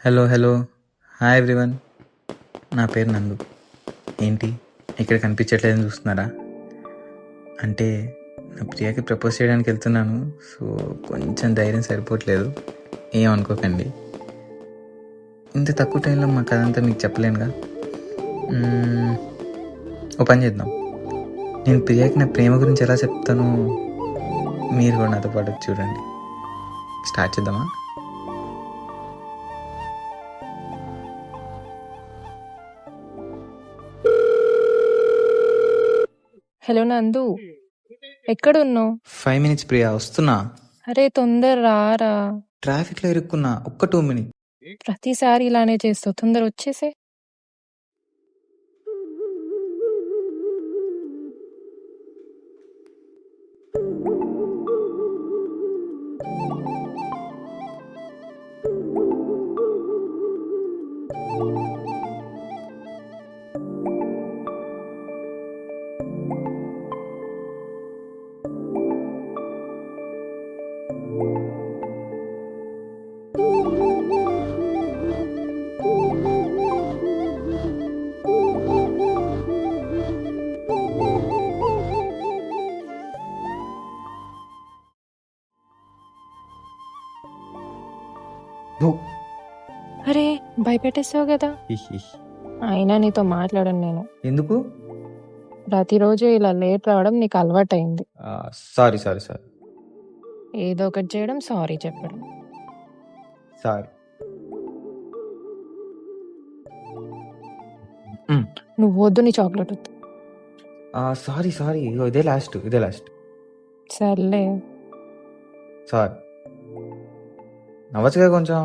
Hello hello hi everyone. నా పేరు నందు. ఏంటి ఇక్కడ కనిపించట్లేదని చూస్తున్నారా? అంటే నా ప్రియాకి ప్రపోజ్ చేయడానికి వెళ్తున్నాను. సో కొంచెం ధైర్యం సరిపోవట్లేదు, ఏమనుకోకండి. ఇంత తక్కువ టైంలో మా కథ అంతా మీకు చెప్పలేనుగా. ఓ పని చేద్దాం, నేను ప్రియాకి నా ప్రేమ గురించి ఎలా చెప్తానో మీరు కూడా నాతో పాటు చూడండి. స్టార్ట్ చేద్దామా? హలో నందు, ఎక్కడున్నావు? 5 minutes ప్రియా, వస్తున్నా. అరే తొందర రారా, ట్రాఫిక్లో ఇరుక్కున్నా, ఒక్క 2 minutes. ప్రతిసారి ఇలానే చేస్తావు, తొందర వచ్చేసే. అరే భయపెట్టేసావు కదా, అయినా నీతో మాట్లాడను నేను. ఎందుకు? ప్రతిరోజు ఇలా లేట్ రావడం నీకు అలవాటైంది. సారీ సారీ సారీ ఏదో ఒకటి చేయడం, సారీ చెప్పడం. సారీ. నువ్వు వద్దు, నీ చాక్లెట్ వద్దు. సారీ సారీ, ఇదే లాస్ట్. సర్లే. సారీ. నవ్వచ్చుగా కొంచెం.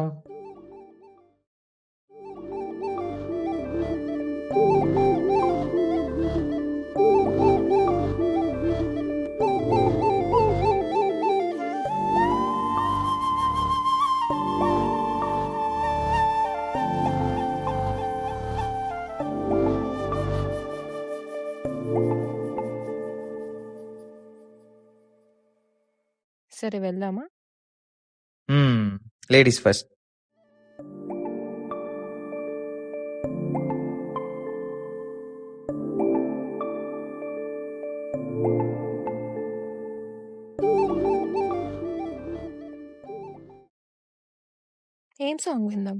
సరే వెళ్దామా? Ladies first. ఏం సాంగ్ విందాం?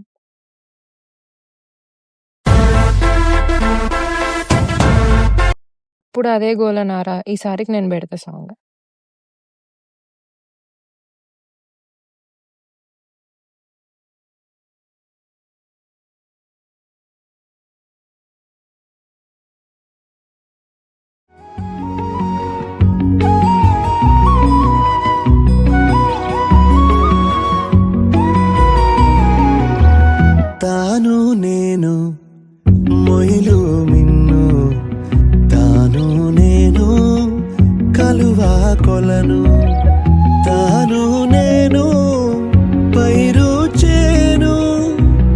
ఇప్పుడు అదే గోలనారా, ఈసారికి నేను పెడతా సాంగ్. తాను నేను మొయిలు మిన్ను, తాను నేను కలువా కొలను, తాను నేను పైరు చేను,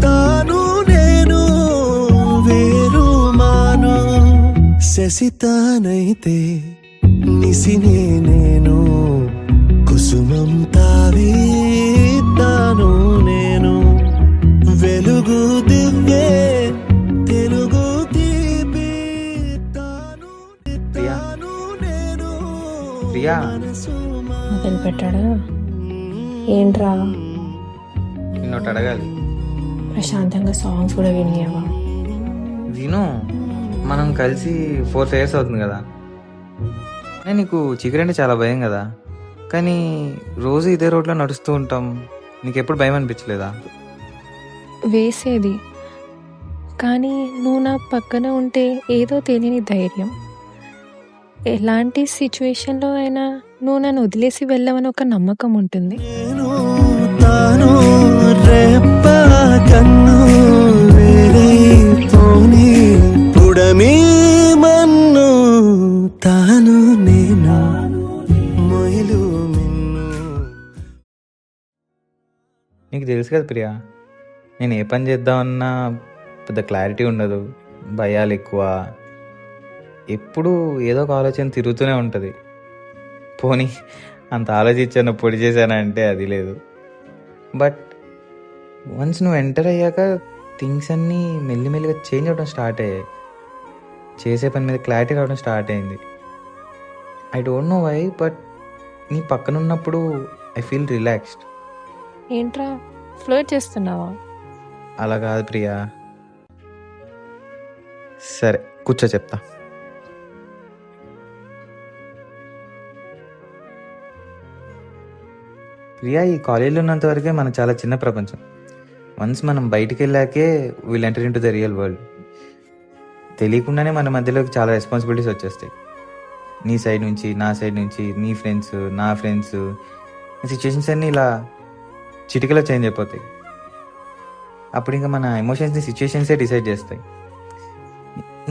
తాను నేను వేరు మాను, శశితానైతే నిసినే నేను, కుసుమం తావి తాను నేను, వెలుగు దివ్యే తెలుగు తీపి, తాను ప్రియా తాను నేను ప్రియా, మొదలు పెట్టాడా? ఏంట్రా? నిన్నొకటి అడగాలి. ప్రశాంతంగా సాంగ్స్ కూడా వినియవా? విను, మనం కలిసి 4 years అవుతుంది కదా. నేను నీకు చీకటి అంటే చాలా భయం కదా, కానీ రోజు ఇదే రోడ్లో నడుస్తూ ఉంటాం. నీకు ఎప్పుడు భయం అనిపించలేదా? వేసేది, కానీ నువ్వు నా పక్కన ఉంటే ఏదో తెలియని ధైర్యం. ఎలాంటి సిచ్యువేషన్లో అయినా నువ్వు నన్ను వదిలేసి వెళ్ళవని ఒక నమ్మకం ఉంటుంది. నేను తాను రెప్ప కన్ను వేరైపోని పుడమి మన్ను, తాను నేను మొయిలు మిన్ను. నీకు తెలుసు కదా ప్రియా, నేను ఏ పని చేద్దామన్నా పెద్ద క్లారిటీ ఉండదు, భయాలు ఎక్కువ, ఎప్పుడూ ఏదో ఒక ఆలోచన తిరుగుతూనే ఉంటుంది. పోనీ అంత ఆలోచించాను పొడి చేశానంటే అది లేదు. బట్ వన్స్ నువ్వు ఎంటర్ అయ్యాక థింగ్స్ అన్నీ మెల్లిమెల్లిగా చేంజ్ అవ్వడం స్టార్ట్ అయ్యాయి. చేసే పని మీద క్లారిటీ రావడం స్టార్ట్ అయింది. I don't know why, but నీ పక్కన ఉన్నప్పుడు ఐ ఫీల్ రిలాక్స్డ్. ఏంట్రా ఫ్లర్ట్ చేస్తున్నావా? అలా కాదు ప్రియా. సరే కూర్చో చెప్తా. ప్రియా, ఈ కాలేజీలో ఉన్నంత వరకే మన చాలా చిన్న ప్రపంచం. వన్స్ మనం బయటికి వెళ్ళాకే will enter into the real world. తెలియకుండానే మన మధ్యలోకి చాలా రెస్పాన్సిబిలిటీస్ వచ్చేస్తాయి. నీ సైడ్ నుంచి, నా సైడ్ నుంచి, నీ ఫ్రెండ్స్, నా ఫ్రెండ్స్, సిచ్యుయేషన్స్ అన్నీ ఇలా చిటికలో చేంజ్ అయిపోతాయి. అప్పుడు ఇంకా మన ఎమోషన్స్ని సిచ్యుయేషన్సే డిసైడ్ చేస్తాయి.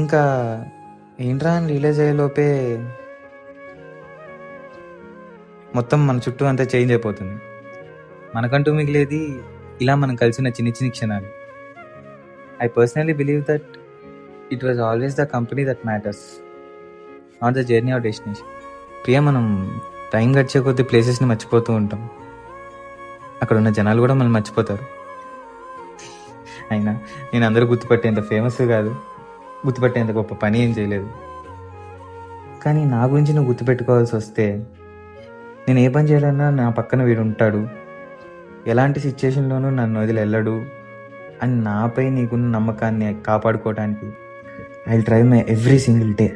ఇంకా ఏంట్రా అని రియలైజ్ అయ్యేలోపే మొత్తం మన చుట్టూ అంతా చేంజ్ అయిపోతుంది. మనకంటూ మిగిలేది ఇలా మనం కలిసిన చిన్న చిన్న క్షణాలు. I personally believe that it was always the company that matters, not the journey or destination. Priya, మనం టైం గడిచే కొద్ది ప్లేసెస్ని మర్చిపోతూ ఉంటాం. అక్కడ ఉన్న జనాలు కూడా మనం మర్చిపోతారు. అయినా నేను అందరూ గుర్తుపట్టేంత ఫేమస్ కాదు, గుర్తుపట్టేంత గొప్ప పని ఏం చేయలేదు. కానీ నా గురించి నువ్వు గుర్తుపెట్టుకోవాల్సి వస్తే, నేను ఏ పని చేయాలన్నా నా పక్కన వీడు ఉంటాడు, ఎలాంటి సిచ్యుయేషన్లోనూ నన్ను వదిలి వెళ్ళడు అని నాపై నీకున్న నమ్మకాన్ని కాపాడుకోవడానికి I will try my every single day.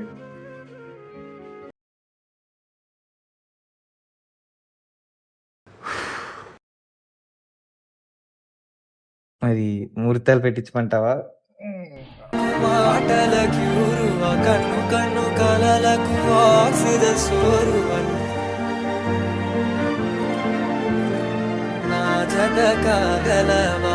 మరి ముహూర్తాలు పెట్టించమంటావా? మాటల క్యూరు కన్ను కన్ను కలలకు ఆక్సిజన్ సోరు నా జత కాగలవా